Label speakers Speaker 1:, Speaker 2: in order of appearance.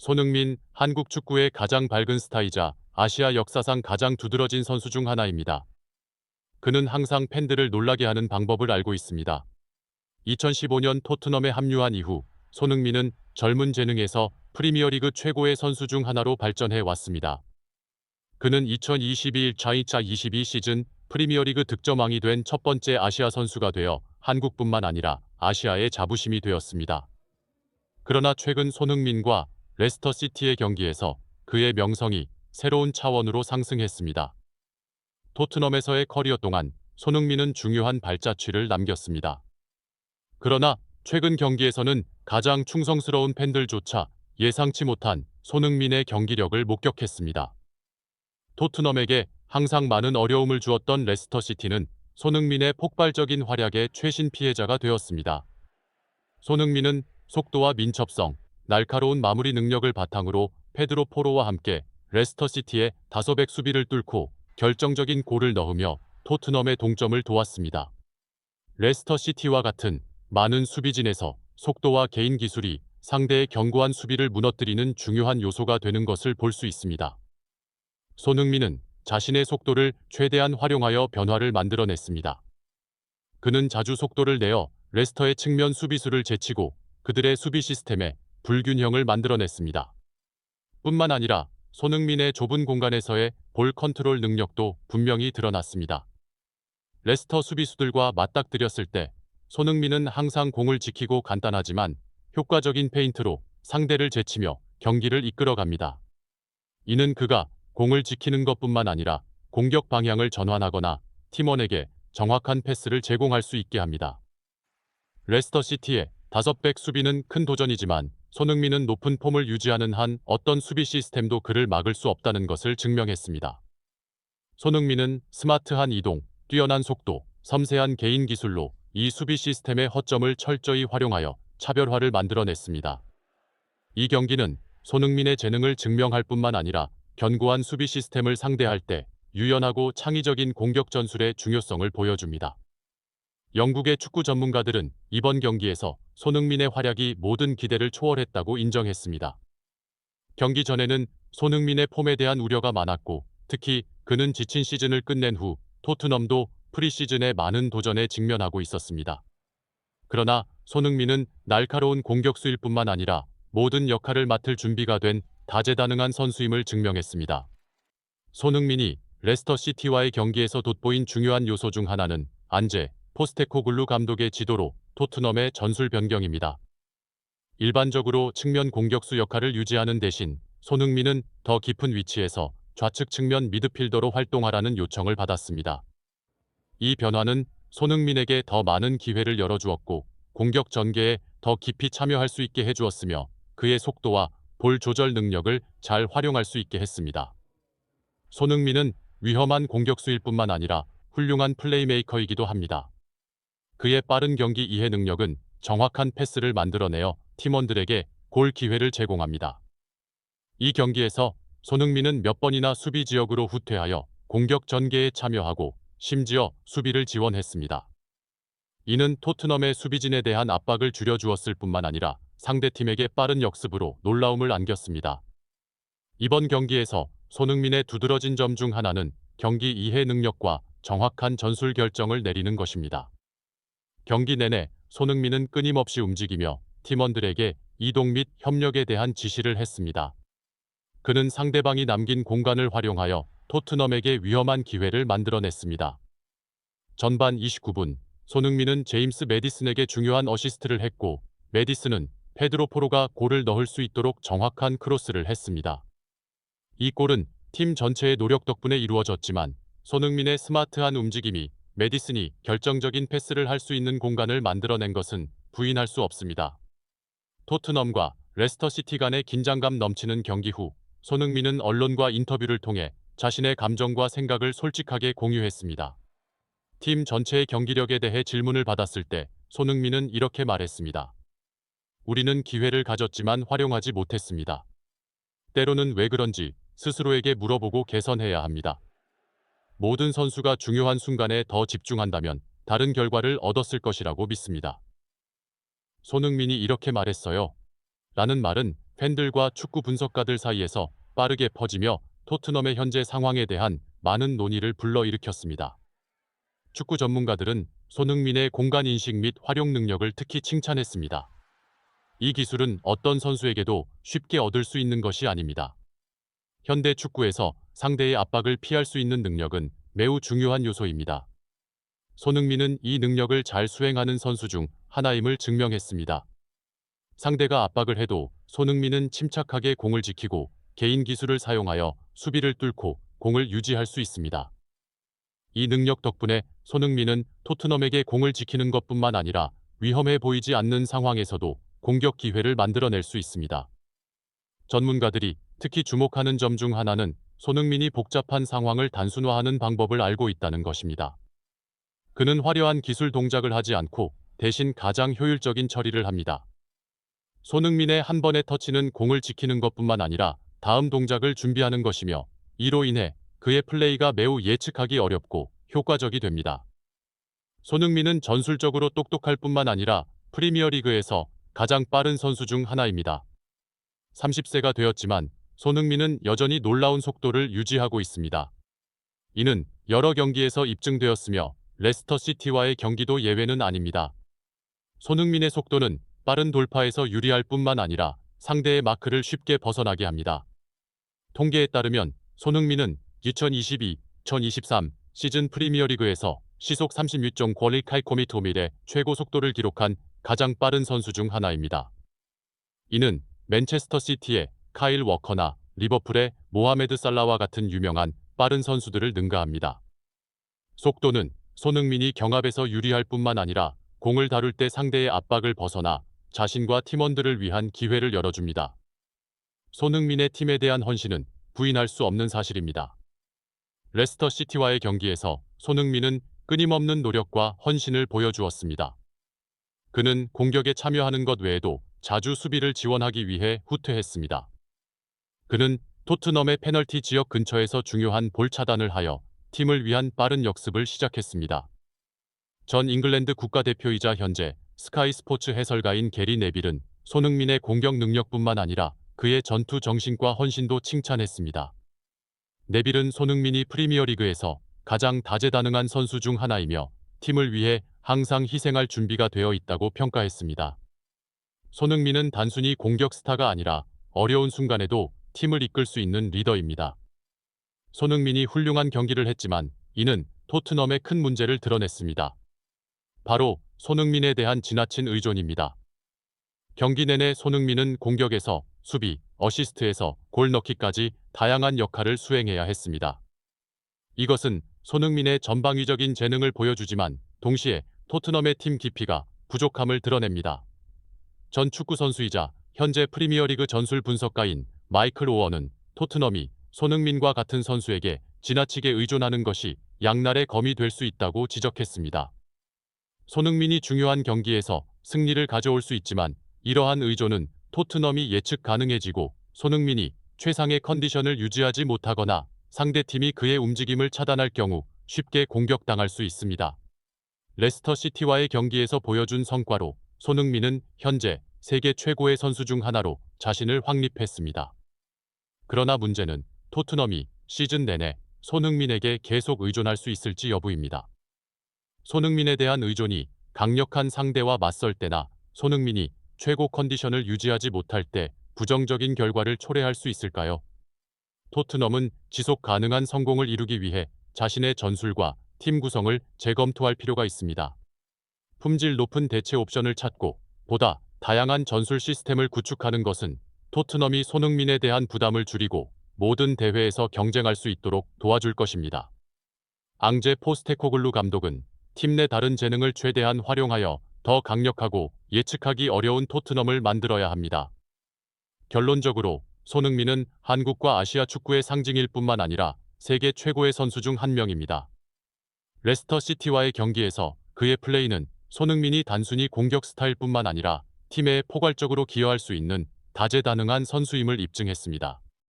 Speaker 1: 손흥민, 한국 축구의 가장 밝은 스타이자 아시아 역사상 가장 두드러진 선수 중 하나입니다. 그는 항상 팬들을 놀라게 하는 방법을 알고 있습니다. 2015년 토트넘에 합류한 이후 손흥민은 젊은 재능에서 프리미어리그 최고의 선수 중 하나로 발전해 왔습니다. 그는 2021-22 시즌 프리미어리그 득점왕이 된 첫 번째 아시아 선수가 되어 한국뿐만 아니라 아시아의 자부심이 되었습니다. 그러나 최근 손흥민과 레스터 시티의 경기에서 그의 명성이 새로운 차원으로 상승했습니다. 토트넘에서의 커리어 동안 손흥민은 중요한 발자취를 남겼습니다. 그러나 최근 경기에서는 가장 충성스러운 팬들조차 예상치 못한 손흥민의 경기력을 목격했습니다. 토트넘에게 항상 많은 어려움을 주었던 레스터 시티는 손흥민의 폭발적인 활약의 최신 피해자가 되었습니다. 손흥민은 속도와 민첩성, 날카로운 마무리 능력을 바탕으로 페드로 포로와 함께 레스터 시티의 다소백 수비를 뚫고 결정적인 골을 넣으며 토트넘의 동점을 도왔습니다. 레스터 시티와 같은 많은 수비진에서 속도와 개인 기술이 상대의 견고한 수비를 무너뜨리는 중요한 요소가 되는 것을 볼 수 있습니다. 손흥민은 자신의 속도를 최대한 활용하여 변화를 만들어냈습니다. 그는 자주 속도를 내어 레스터의 측면 수비수를 제치고 그들의 수비 시스템에 불균형을 만들어냈습니다. 뿐만 아니라 손흥민의 좁은 공간에서의 볼 컨트롤 능력도 분명히 드러났습니다. 레스터 수비수들과 맞닥뜨렸을 때 손흥민은 항상 공을 지키고 간단하지만 효과적인 페인트로 상대를 제치며 경기를 이끌어갑니다. 이는 그가 공을 지키는 것뿐만 아니라 공격 방향을 전환하거나 팀원에게 정확한 패스를 제공할 수 있게 합니다. 레스터 시티의 다섯백 수비는 큰 도전이지만 손흥민은 높은 폼을 유지하는 한 어떤 수비 시스템도 그를 막을 수 없다는 것을 증명했습니다. 손흥민은 스마트한 이동, 뛰어난 속도, 섬세한 개인 기술로 이 수비 시스템의 허점을 철저히 활용하여 차별화를 만들어냈습니다. 이 경기는 손흥민의 재능을 증명할 뿐만 아니라 견고한 수비 시스템을 상대할 때 유연하고 창의적인 공격 전술의 중요성을 보여줍니다. 영국의 축구 전문가들은 이번 경기에서 손흥민의 활약이 모든 기대를 초월했다고 인정했습니다. 경기 전에는 손흥민의 폼에 대한 우려가 많았고 특히 그는 지친 시즌을 끝낸 후 토트넘도 프리시즌에 많은 도전에 직면하고 있었습니다. 그러나 손흥민은 날카로운 공격수일 뿐만 아니라 모든 역할을 맡을 준비가 된 다재다능한 선수임을 증명했습니다. 손흥민이 레스터 시티와의 경기에서 돋보인 중요한 요소 중 하나는 안제 포스테코글루 감독의 지도로 토트넘의 전술 변경입니다. 일반적으로 측면 공격수 역할을 유지하는 대신 손흥민은 더 깊은 위치에서 좌측 측면 미드필더로 활동하라는 요청을 받았습니다. 이 변화는 손흥민에게 더 많은 기회를 열어주었고 공격 전개에 더 깊이 참여할 수 있게 해주었으며 그의 속도와 볼 조절 능력을 잘 활용할 수 있게 했습니다. 손흥민은 위험한 공격수일 뿐만 아니라 훌륭한 플레이메이커이기도 합니다. 그의 빠른 경기 이해 능력은 정확한 패스를 만들어내어 팀원들에게 골 기회를 제공합니다. 이 경기에서 손흥민은 몇 번이나 수비 지역으로 후퇴하여 공격 전개에 참여하고 심지어 수비를 지원했습니다. 이는 토트넘의 수비진에 대한 압박을 줄여주었을 뿐만 아니라 상대팀에게 빠른 역습으로 놀라움을 안겼습니다. 이번 경기에서 손흥민의 두드러진 점 중 하나는 경기 이해 능력과 정확한 전술 결정을 내리는 것입니다. 경기 내내 손흥민은 끊임없이 움직이며 팀원들에게 이동 및 협력에 대한 지시를 했습니다. 그는 상대방이 남긴 공간을 활용하여 토트넘에게 위험한 기회를 만들어냈습니다. 전반 29분, 손흥민은 제임스 매디슨에게 중요한 어시스트를 했고 매디슨은 페드로 포로가 골을 넣을 수 있도록 정확한 크로스를 했습니다. 이 골은 팀 전체의 노력 덕분에 이루어졌지만 손흥민의 스마트한 움직임이 매디슨이 결정적인 패스를 할 수 있는 공간을 만들어낸 것은 부인할 수 없습니다. 토트넘과 레스터 시티 간의 긴장감 넘치는 경기 후 손흥민은 언론과 인터뷰를 통해 자신의 감정과 생각을 솔직하게 공유했습니다. 팀 전체의 경기력에 대해 질문을 받았을 때 손흥민은 이렇게 말했습니다. 우리는 기회를 가졌지만 활용하지 못했습니다. 때로는 왜 그런지 스스로에게 물어보고 개선해야 합니다. 모든 선수가 중요한 순간에 더 집중한다면 다른 결과를 얻었을 것이라고 믿습니다. 손흥민이 이렇게 말했어요. 라는 말은 팬들과 축구 분석가들 사이에서 빠르게 퍼지며 토트넘의 현재 상황에 대한 많은 논의를 불러일으켰습니다. 축구 전문가들은 손흥민의 공간 인식 및 활용 능력을 특히 칭찬했습니다. 이 기술은 어떤 선수에게도 쉽게 얻을 수 있는 것이 아닙니다. 현대 축구에서 상대의 압박을 피할 수 있는 능력은 매우 중요한 요소입니다. 손흥민은 이 능력을 잘 수행하는 선수 중 하나임을 증명했습니다. 상대가 압박을 해도 손흥민은 침착하게 공을 지키고 개인 기술을 사용하여 수비를 뚫고 공을 유지할 수 있습니다. 이 능력 덕분에 손흥민은 토트넘에게 공을 지키는 것뿐만 아니라 위험해 보이지 않는 상황에서도 공격 기회를 만들어낼 수 있습니다. 전문가들이 특히 주목하는 점 중 하나는 손흥민이 복잡한 상황을 단순화하는 방법을 알고 있다는 것입니다. 그는 화려한 기술 동작을 하지 않고 대신 가장 효율적인 처리를 합니다. 손흥민의 한 번의 터치는 공을 지키는 것뿐만 아니라 다음 동작을 준비하는 것이며 이로 인해 그의 플레이가 매우 예측하기 어렵고 효과적이 됩니다. 손흥민은 전술적으로 똑똑할 뿐만 아니라 프리미어리그에서 가장 빠른 선수 중 하나입니다. 30세가 되었지만 손흥민은 여전히 놀라운 속도를 유지하고 있습니다. 이는 여러 경기에서 입증되었으며 레스터 시티와의 경기도 예외는 아닙니다. 손흥민의 속도는 빠른 돌파에서 유리할 뿐만 아니라 상대의 마크를 쉽게 벗어나게 합니다. 통계에 따르면 손흥민은 2022-2023 시즌 프리미어리그에서 시속 36.9km/m의 최고 속도를 기록한 가장 빠른 선수 중 하나입니다. 이는 맨체스터 시티의 카일 워커나 리버풀의 모하메드 살라와 같은 유명한 빠른 선수들을 능가합니다. 속도는 손흥민이 경합에서 유리할 뿐만 아니라 공을 다룰 때 상대의 압박을 벗어나 자신과 팀원들을 위한 기회를 열어줍니다. 손흥민의 팀에 대한 헌신은 부인할 수 없는 사실입니다. 레스터 시티와의 경기에서 손흥민은 끊임없는 노력과 헌신을 보여주었습니다. 그는 공격에 참여하는 것 외에도 자주 수비를 지원하기 위해 후퇴했습니다. 그는 토트넘의 페널티 지역 근처에서 중요한 볼 차단을 하여 팀을 위한 빠른 역습을 시작했습니다. 전 잉글랜드 국가대표이자 현재 스카이 스포츠 해설가인 게리 네빌은 손흥민의 공격 능력뿐만 아니라 그의 전투 정신과 헌신도 칭찬했습니다. 네빌은 손흥민이 프리미어리그에서 가장 다재다능한 선수 중 하나이며 팀을 위해 항상 희생할 준비가 되어 있다고 평가했습니다. 손흥민은 단순히 공격 스타가 아니라 어려운 순간에도 팀을 이끌 수 있는 리더입니다. 손흥민이 훌륭한 경기를 했지만 이는 토트넘의 큰 문제를 드러냈습니다. 바로 손흥민에 대한 지나친 의존입니다. 경기 내내 손흥민은 공격에서 수비, 어시스트에서 골 넣기까지 다양한 역할을 수행해야 했습니다. 이것은 손흥민의 전방위적인 재능을 보여주지만 동시에 토트넘의 팀 깊이가 부족함을 드러냅니다. 전 축구 선수이자 현재 프리미어리그 전술 분석가인 마이클 오어는 토트넘이 손흥민과 같은 선수에게 지나치게 의존하는 것이 양날의 검이 될 수 있다고 지적했습니다. 손흥민이 중요한 경기에서 승리를 가져올 수 있지만 이러한 의존은 토트넘이 예측 가능해지고 손흥민이 최상의 컨디션을 유지하지 못하거나 상대팀이 그의 움직임을 차단할 경우 쉽게 공격당할 수 있습니다. 레스터 시티와의 경기에서 보여준 성과로 손흥민은 현재 세계 최고의 선수 중 하나로 자신을 확립했습니다. 그러나 문제는 토트넘이 시즌 내내 손흥민에게 계속 의존할 수 있을지 여부입니다. 손흥민에 대한 의존이 강력한 상대와 맞설 때나 손흥민이 최고 컨디션을 유지하지 못할 때 부정적인 결과를 초래할 수 있을까요? 토트넘은 지속 가능한 성공을 이루기 위해 자신의 전술과 팀 구성을 재검토할 필요가 있습니다. 품질 높은 대체 옵션을 찾고 보다 다양한 전술 시스템을 구축하는 것은 토트넘이 손흥민에 대한 부담을 줄이고 모든 대회에서 경쟁할 수 있도록 도와줄 것입니다. 앙제 포스테코글루 감독은 팀 내 다른 재능을 최대한 활용하여 더 강력하고 예측하기 어려운 토트넘을 만들어야 합니다. 결론적으로 손흥민은 한국과 아시아 축구의 상징일 뿐만 아니라 세계 최고의 선수 중 한 명입니다. 레스터 시티와의 경기에서 그의 플레이는 손흥민이 단순히 공격 스타일 뿐만 아니라 팀에 포괄적으로 기여할 수 있는 다재다능한 선수임을 입증했습니다.